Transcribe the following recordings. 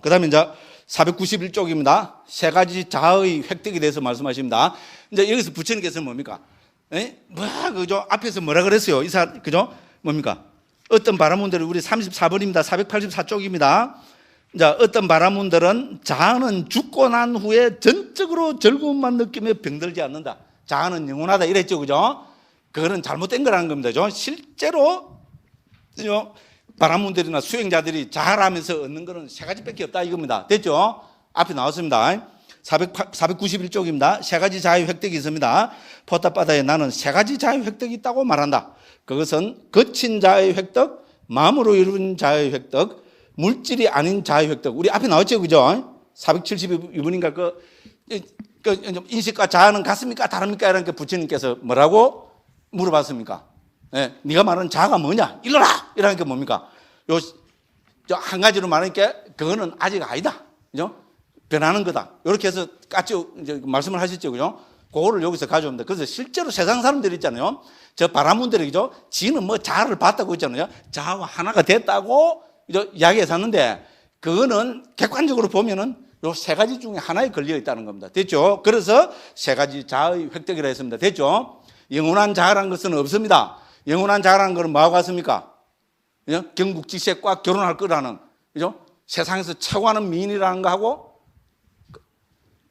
그 다음에 이제 491쪽입니다. 세 가지 자아의 획득에 대해서 말씀하십니다. 이제 여기서 부처님께서는 뭡니까? 그죠? 앞에서 뭐라 그랬어요? 그죠? 뭡니까? 어떤 바라문들은 우리 34번입니다. 484쪽입니다. 자, 어떤 바라문들은 자아는 죽고 난 후에 전적으로 즐거움만 느끼며 병들지 않는다. 자아는 영원하다. 이랬죠. 그죠? 그거는 잘못된 거라는 겁니다. 그죠? 실제로, 바라문들이나 수행자들이 자아라면서 얻는 거는 세 가지밖에 없다. 이겁니다. 됐죠? 앞에 나왔습니다. 491쪽입니다. 세 가지 자아의 획득이 있습니다. 포탑바다에 나는 세 가지 자아의 획득이 있다고 말한다. 그것은 거친 자아의 획득, 마음으로 이룬 자아의 획득, 물질이 아닌 자아의 획득. 우리 앞에 나왔죠, 그죠? 472번인가 인식과 자아는 같습니까? 다릅니까? 이런 게 부처님께서 뭐라고 물어봤습니까? 네, 네가 말하는 자아가 뭐냐? 일러라! 이러니까 뭡니까? 한 가지로 말하니까 그거는 아직 아니다. 그죠? 변하는 거다. 이렇게 해서 까지 말씀을 하셨죠, 그죠? 그거를 여기서 가져옵니다. 그래서 실제로 세상 사람들이 있잖아요. 저 바라문들이, 그죠? 지는 뭐 자아를 봤다고 있잖아요. 자아와 하나가 됐다고 이야기해서 하는데, 그거는 객관적으로 보면은 요 세 가지 중에 하나에 걸려 있다는 겁니다. 됐죠? 그래서 세 가지 자아의 획득이라 했습니다. 됐죠? 영원한 자아라는 것은 없습니다. 영원한 자아라는 것은 뭐하고 같습니까? 경국지색과 결혼할 거라는, 그죠? 세상에서 최고하는 미인이라는 거하고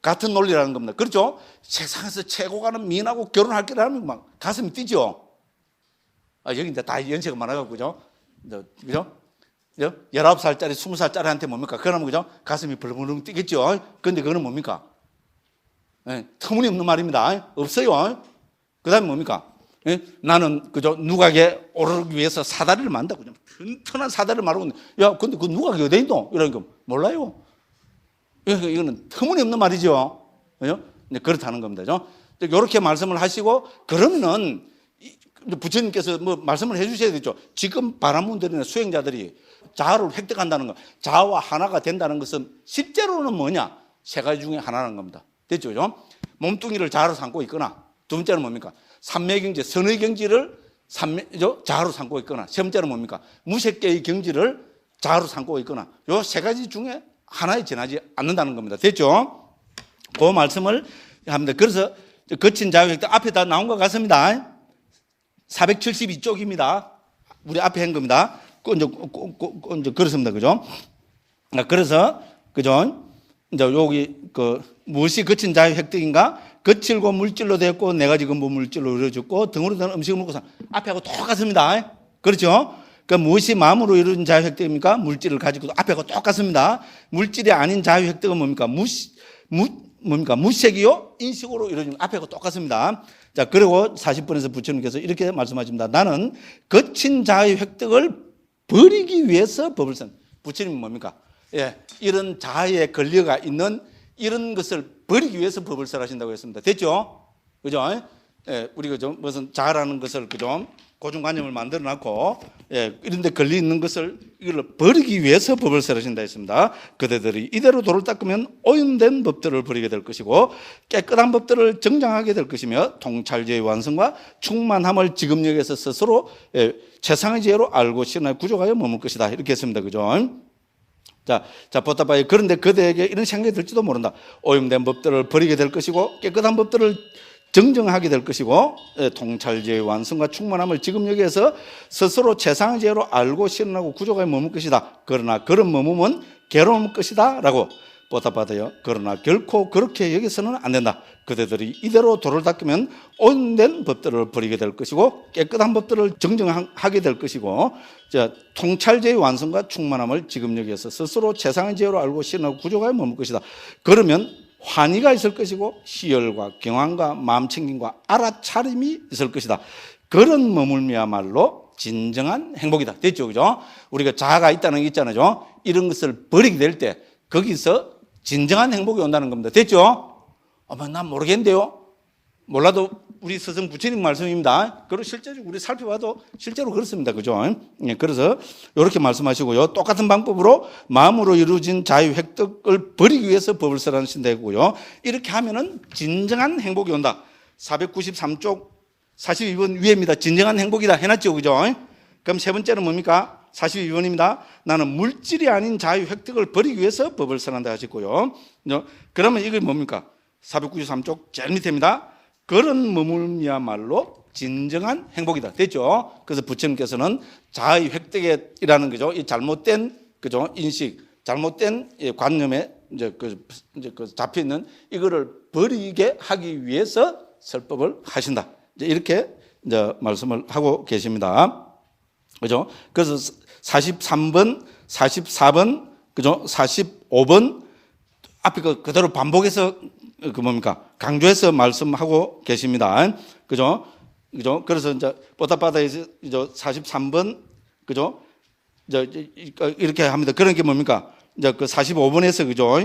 같은 논리라는 겁니다. 그렇죠? 세상에서 최고가는 미인하고 결혼할 거라면 막 가슴이 뛰죠? 여기 이제 다 연세가 많아가지고, 그죠? 그죠? 19살짜리, 20살짜리한테 뭡니까? 그러면, 그죠? 가슴이 벌렁벌렁 뛰겠죠? 그런데 그거는 뭡니까? 터무니없는 말입니다. 없어요. 그 다음에 뭡니까? 나는, 그죠? 누각에 오르기 위해서 사다리를 만다. 그냥 튼튼한 사다리를 말하고, 야, 근데 그 누각이 어디 있노? 이러니까 몰라요. 이거는 터무니없는 말이죠. 그죠? 그렇다는 겁니다. 그죠? 이렇게 말씀을 하시고, 그러면은, 부처님께서 뭐 말씀을 해 주셔야 되죠. 지금 바라문들이나 수행자들이 자아를 획득한다는 것, 자아와 하나가 된다는 것은 실제로는 뭐냐? 세 가지 중에 하나라는 겁니다. 됐죠? 그죠? 몸뚱이를 자아로 삼고 있거나, 두 번째는 뭡니까? 삼매경지, 선의 경지를 자아로 삼고 있거나, 세 번째는 뭡니까? 무색계의 경지를 자아로 삼고 있거나, 요 세 가지 중에 하나에 지나지 않는다는 겁니다. 됐죠? 그 말씀을 합니다. 그래서 거친 자아 획득 앞에 다 나온 것 같습니다. 472쪽입니다. 우리 앞에 한 겁니다. 이제 그렇습니다. 그죠? 그래서, 그죠? 이제 여기, 무엇이 거친 자의 획득인가? 거칠고 물질로 되었고, 네 가지 근본 물질로 이루어졌고, 등으로 된 음식을 먹고 앞에 하고 똑같습니다. 그렇죠? 무엇이 마음으로 이루어진 자의 획득입니까? 물질을 가지고 앞에 하고 똑같습니다. 물질이 아닌 자의 획득은 뭡니까? 무색이요? 인식으로 이루어진 앞에하고 똑같습니다. 자, 그리고 40번에서 부처님께서 이렇게 말씀하십니다. 나는 거친 자의 획득을 버리기 위해서 법을 쓴. 부처님은 뭡니까? 이런 자아에 걸려가 있는 이런 것을 버리기 위해서 법을 설하신다고 했습니다. 됐죠? 그죠? 우리가 좀 무슨 자아라는 것을 그죠? 고정관념을 만들어 놨고, 이런 데 걸려 있는 것을 이걸 버리기 위해서 법을 설하신다 했습니다. 그대들이 이대로 도를 닦으면 오염된 법들을 버리게 될 것이고, 깨끗한 법들을 정장하게 될 것이며, 통찰제의 완성과 충만함을 지금역에서 스스로 최상의 지혜로 알고 실현하여 구족하여 머물 것이다. 이렇게 했습니다. 그죠? 자, 보따바에 그런데 그대에게 이런 생각이 들지도 모른다. 오염된 법들을 버리게 될 것이고, 깨끗한 법들을 정정하게 될 것이고, 통찰제의 완성과 충만함을 지금 여기에서 스스로 최상의 지혜로 알고 실현하고 구족하여 머물 것이다. 그러나 그런 머물면 괴로울 것이다 라고 보답받아요. 그러나 결코 그렇게 여기서는 안 된다. 그대들이 이대로 도를 닦으면 오염된 법들을 버리게 될 것이고, 깨끗한 법들을 정정하게 될 것이고, 통찰제의 완성과 충만함을 지금 여기에서 스스로 최상의 지혜로 알고 실현하고 구족하여 머물 것이다. 그러면 환희가 있을 것이고, 희열과 경황과 마음챙김과 알아차림이 있을 것이다. 그런 머물미야말로 진정한 행복이다. 됐죠? 그죠? 우리가 자아가 있다는 게 있잖아요. 이런 것을 버리게 될 때 거기서 진정한 행복이 온다는 겁니다. 됐죠? 난 모르겠는데요. 몰라도 우리 스승 부처님 말씀입니다. 그리고 실제로 우리 살펴봐도 실제로 그렇습니다. 그죠? 그래서 이렇게 말씀하시고요. 똑같은 방법으로 마음으로 이루어진 자유 획득을 버리기 위해서 법을 설하신다고요. 이렇게 하면은 진정한 행복이 온다. 493쪽 42번 위에입니다. 진정한 행복이다 해놨죠. 그죠? 그럼 세 번째는 뭡니까? 42번입니다. 나는 물질이 아닌 자유 획득을 버리기 위해서 법을 선한다 하셨고요. 그러면 이게 뭡니까? 493쪽 제일 밑에입니다. 그런 머물미야말로 진정한 행복이다. 됐죠? 그래서 부처님께서는 자유 획득이라는 거죠. 이 잘못된 그죠 인식, 잘못된 관념에 이제 잡혀 있는 이거를 버리게 하기 위해서 설법을 하신다. 이렇게 이제 말씀을 하고 계십니다. 그죠? 그래서 43번, 44번, 그죠? 45번 앞에 그대로 반복해서 뭡니까? 강조해서 말씀하고 계십니다. 그죠? 그죠? 그래서 이제 보답바다에서 이제 43번, 그죠? 이제 이렇게 합니다. 그런 게 뭡니까? 이제 그 45번에서 그죠?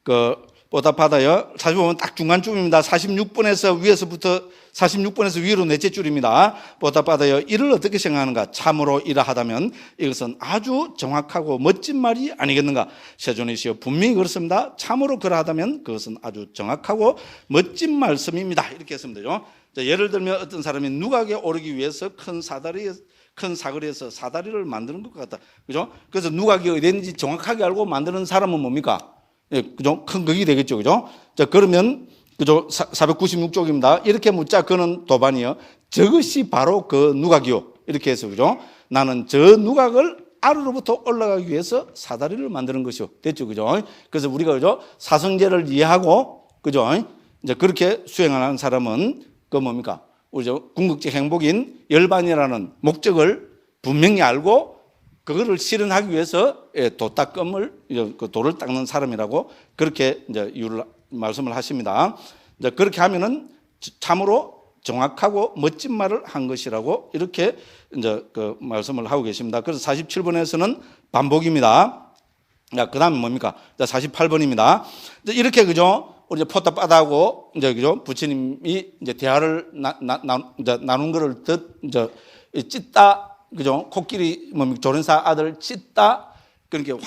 그 보답바다요. 45번 딱 중간쯤입니다. 46번에서 위에서부터 46번에서 위로 넷째 줄입니다. 보답바다요. 이를 어떻게 생각하는가? 참으로 이러하다면 이것은 아주 정확하고 멋진 말이 아니겠는가? 세존이시여 분명히 그렇습니다. 참으로 그러하다면 그것은 아주 정확하고 멋진 말씀입니다. 이렇게 했으면 되죠. 예를 들면 어떤 사람이 누각에 오르기 위해서 큰 사거리에서 사다리를 만드는 것 같다. 그죠? 그래서 누각이 어디 있는지 정확하게 알고 만드는 사람은 뭡니까? 예, 그죠? 큰 극이 되겠죠. 그죠? 자, 그러면, 그죠? 496쪽입니다. 이렇게 묻자 그는 도반이요. 저것이 바로 그 누각이요. 이렇게 해서, 그죠? 나는 저 누각을 아래로부터 올라가기 위해서 사다리를 만드는 것이요. 됐죠. 그죠? 그래서 우리가, 그죠? 사성제를 이해하고, 그죠? 이제 그렇게 수행하는 사람은 그 뭡니까? 우리 궁극적 행복인 열반이라는 목적을 분명히 알고 그거를 실현하기 위해서 도닦음을 도를 닦는 사람이라고 그렇게 이제 말씀을 하십니다. 이제 그렇게 하면은 참으로 정확하고 멋진 말을 한 것이라고 이렇게 이제 그 말씀을 하고 계십니다. 그래서 47번에서는 반복입니다. 그 다음에 뭡니까? 48번입니다. 이렇게 그죠? 우리 이제 포탑바다하고 이제 그죠? 부처님이 이제 대화를 나눈 거를 이제 찢다. 그죠? 코끼리 조련사 아들 찢다. 그러니까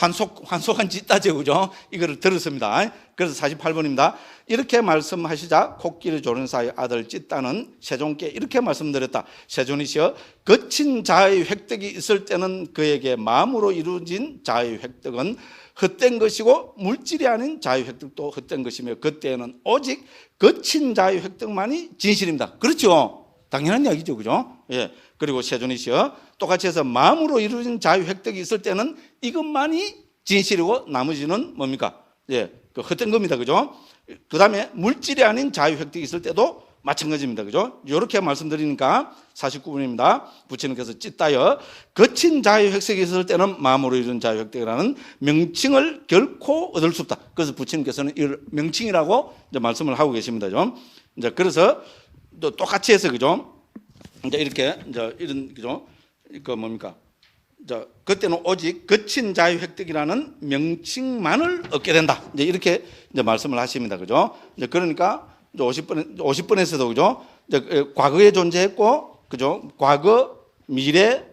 환속한 찢다죠. 그죠? 이거를 들었습니다. 그래서 48번입니다. 이렇게 말씀하시자 코끼리 조련사의 아들 찢다는 세존께 이렇게 말씀드렸다. 세존이시여 거친 자의 획득이 있을 때는 그에게 마음으로 이루어진 자의 획득은 헛된 것이고 물질이 아닌 자유 획득도 헛된 것이며 그때는 오직 거친 자유 획득만이 진실입니다. 그렇죠? 당연한 이야기죠. 그죠? 예. 그리고 세존이시여 똑같이 해서 마음으로 이루어진 자유 획득이 있을 때는 이것만이 진실이고 나머지는 뭡니까? 예. 그 헛된 겁니다. 그죠? 그 다음에 물질이 아닌 자유 획득이 있을 때도 마찬가지입니다. 그죠? 이렇게 말씀드리니까 49번입니다. 부처님께서 찢다여 거친 자유 획득이 있을 때는 마음으로 이룬 자유 획득이라는 명칭을 결코 얻을 수 없다. 그래서 부처님께서는 이 명칭이라고 이제 말씀을 하고 계십니다. 좀. 이제 그래서 또 똑같이 해서 그죠? 이제 이렇게 이제 이런 그죠? 그 뭡니까? 자, 그때는 오직 거친 자유 획득이라는 명칭만을 얻게 된다. 이제 이렇게 이제 말씀을 하십니다. 그죠? 이제 그러니까 50번에서도 그죠? 이제 과거에 존재했고, 그죠? 과거, 미래,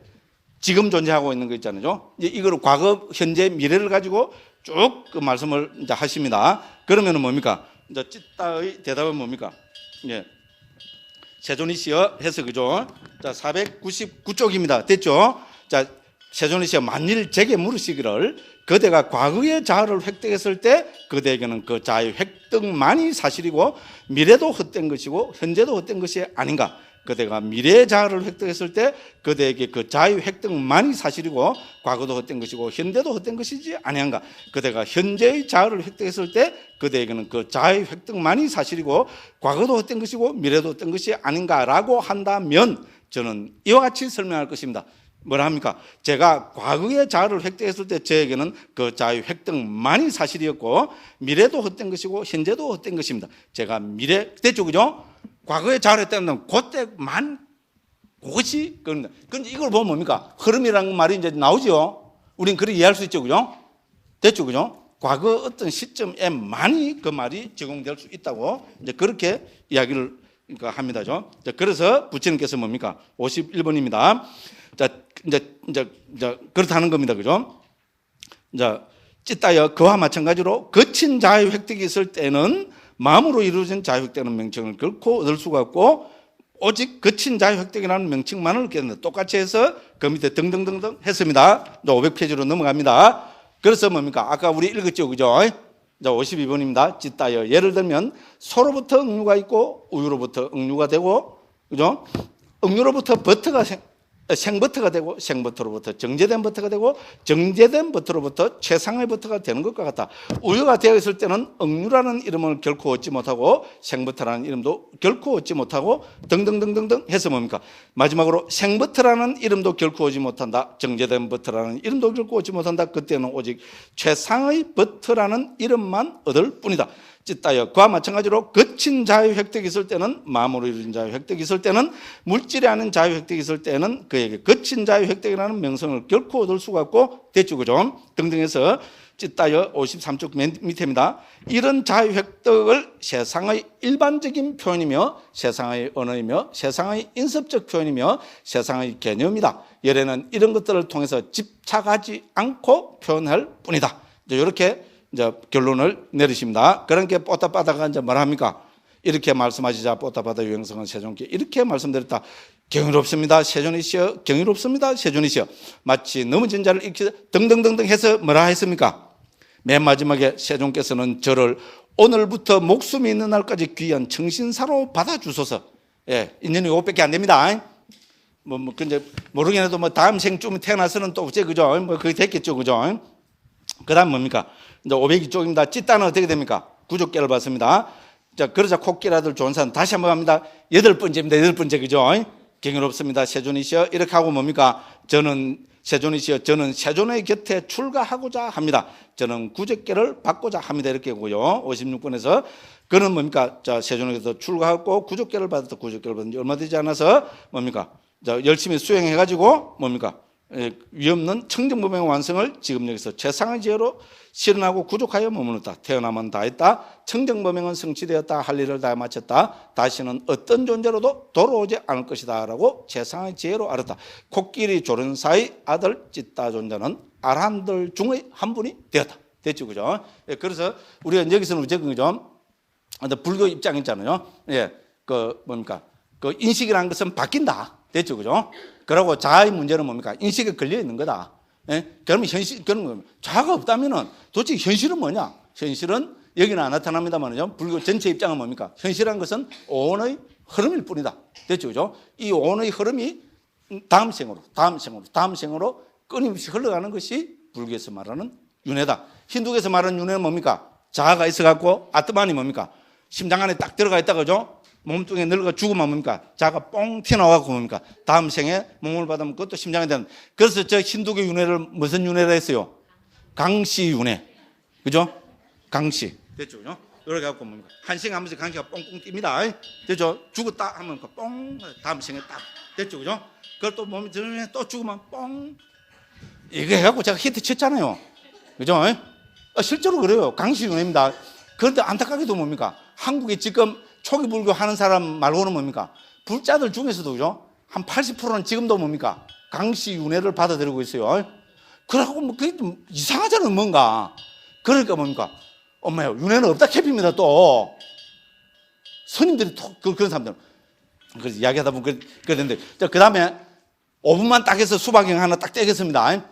지금 존재하고 있는 거 있잖아요. 이제 이거를 과거, 현재, 미래를 가지고 쭉 그 말씀을 이제 하십니다. 그러면은 뭡니까? 이제 찢다의 대답은 뭡니까? 예. 세존이시여 해서 그죠? 자, 499쪽입니다. 됐죠? 자, 세존이시여 만일 제게 물으시기를 그대가 과거의 자아를 획득했을 때 그대에게는 그 자아의 획득만이 사실이고 미래도 헛된 것이고 현재도 헛된 것이 아닌가? 그대가 미래의 자아를 획득했을 때 그대에게 그 자아의 획득만이 사실이고 과거도 헛된 것이고 현재도 헛된 것이지 아니한가? 그대가 현재의 자아를 획득했을 때 그대에게는 그 자아의 획득만이 사실이고 과거도 헛된 것이고 미래도 헛된 것이 아닌가라고 한다면 저는 이와 같이 설명할 것입니다. 뭐라 합니까? 제가 과거의 자아를 획득했을 때 저에게는 그 자아의 획득만이 사실이었고 미래도 헛된 것이고 현재도 헛된 것입니다. 제가 미래 됐죠, 그죠? 과거의 자아를 했다면 그때만 그것이 그럽니다. 그런데 이걸 보면 뭡니까? 흐름이라는 말이 이제 나오죠. 우린 그렇게 이해할 수 있죠, 그죠? 됐죠, 그죠? 과거 어떤 시점에만이 그 말이 적용될 수 있다고 이제 그렇게 이야기를 합니다, 그래서 부처님께서 뭡니까? 51번입니다. 자, 이제 그렇다는 겁니다. 그죠? 자, 찢다여 그와 마찬가지로 거친 자유 획득이 있을 때는 마음으로 이루어진 자유 획득하는 명칭을 결코 얻을 수가 없고 오직 거친 자유획득이라는 명칭만을 깼는데 똑같이 해서 그 밑에 등등등등 했습니다. 500페이지로 넘어갑니다. 그래서 뭡니까? 아까 우리 읽었죠, 그죠? 자, 52번입니다. 찢다여. 예를 들면 소로부터 응유가 있고 우유로부터 응유가 되고, 그죠? 응유로부터 생버터가 되고 생버터로부터 정제된 버터가 되고 정제된 버터로부터 최상의 버터가 되는 것과 같다. 우유가 되어 있을 때는 응유라는 이름을 결코 얻지 못하고 생버터라는 이름도 결코 얻지 못하고 등등등등등 해서 뭡니까? 마지막으로 생버터라는 이름도 결코 얻지 못한다. 정제된 버터라는 이름도 결코 얻지 못한다. 그때는 오직 최상의 버터라는 이름만 얻을 뿐이다. 찢다여. 그와 마찬가지로 거친 자유획득이 있을 때는, 마음으로 이루어진 자유획득이 있을 때는, 물질이 아닌 자유획득이 있을 때는 그에게 거친 자유획득이라는 명성을 결코 얻을 수가 없고 됐죠, 그죠? 등등해서 찢다여 53쪽 맨 밑에입니다. 이런 자유획득을 세상의 일반적인 표현이며 세상의 언어이며 세상의 인습적 표현이며 세상의 개념이다. 열에는 이런 것들을 통해서 집착하지 않고 표현할 뿐이다. 이렇게 이제 결론을 내리십니다. 그러니까 뽀따빠다가 이제 뭘 합니까? 이렇게 말씀하시자. 뽀따빠다 유행성은 세존께 이렇게 말씀드렸다. 경이롭습니다. 세존이시여. 경이롭습니다. 세존이시여. 마치 넘어진 자를 일으키자 등등등등 해서 뭐라 했습니까? 맨 마지막에 세존께서는 저를 오늘부터 목숨이 있는 날까지 귀한 청신사로 받아주소서. 예, 인연이 500개 안 됩니다. 근데 모르긴 해도 다음 생쯤 태어나서는 또 어째, 그죠? 그게 됐겠죠, 그죠? 그 다음 뭡니까? 이제 502쪽입니다. 찢다는 어떻게 됩니까? 구족계를 받습니다. 자, 그러자 코끼리들 좋은 사람 다시 한번 합니다. 8번째입니다. 8번째, 그죠? 경이롭습니다. 세존이시여. 이렇게 하고 뭡니까? 저는 세존이시여. 저는 세존의 곁에 출가하고자 합니다. 저는 구족계를 받고자 합니다. 이렇게 하고요. 56번에서 그는 뭡니까? 자, 세존의 곁에 출가하고 구족계를 받았다. 구족계를 받은 지 얼마 되지 않아서 뭡니까? 자, 열심히 수행해가지고 뭡니까? 위없는 청정법의 완성을 지금 여기서 최상의 지혜로 실현하고 구족하여 머무르다. 태어나면 다 했다. 청정범행은 성취되었다. 할 일을 다 마쳤다. 다시는 어떤 존재로도 돌아오지 않을 것이다 라고 최상의 지혜로 알았다. 코끼리 조련사의 아들 찢다 존자는 아란들 중의 한 분이 되었다. 됐죠, 그죠? 예, 그래서 우리가 여기서는 어쨌든 그죠? 불교 입장 있잖아요. 예, 그 뭡니까? 그 인식이라는 것은 바뀐다. 됐죠, 그죠? 그러고 자아의 문제는 뭡니까? 인식에 걸려 있는 거다. 예? 그러면 그런 자아가 없다면은 도대체 현실은 뭐냐? 현실은 여기는 안 나타납니다만요. 불교 전체 입장은 뭡니까? 현실이라는 것은 오온의 흐름일 뿐이다. 됐죠, 그죠? 이 오온의 흐름이 다음 생으로 끊임없이 흘러가는 것이 불교에서 말하는 윤회다. 힌두교에서 말하는 윤회는 뭡니까? 자아가 있어갖고 아트만이 뭡니까? 심장 안에 딱 들어가 있다, 그죠? 몸뚱이에 늙어 죽으면 뭡니까? 자가 뻥 튀어나와서 뭡니까? 다음 생에 몸을 받으면 그것도 심장이 되는. 그래서 저 힌두교 윤회를 무슨 윤회라 했어요? 강시 윤회. 그죠? 강시. 됐죠? 그죠? 이렇게 갖고 뭡니까? 한 생에 하면서 강시가 뻥뻥 뜁니다. 됐죠? 죽었다 하면 뻥, 다음 생에 딱. 됐죠? 그죠? 그걸 또 몸이 들으면 또 죽으면 뻥. 이거 해갖고 제가 히트 쳤잖아요. 그죠? 실제로 그래요. 강시 윤회입니다. 그런데 안타깝게도 뭡니까? 한국에 지금 초기 불교 하는 사람 말고는 뭡니까? 불자들 중에서도 그죠? 한 80%는 지금도 뭡니까? 강시 윤회를 받아들이고 있어요. 그러고 뭐 그게 좀 이상하잖아요, 뭔가. 그러니까 뭡니까? 엄마야, 윤회는 없다 캡입니다, 또. 스님들이 그런 사람들은. 그래서 이야기하다 보면 그랬는데. 그 다음에 5분만 딱 해서 수박형 하나 딱 떼겠습니다.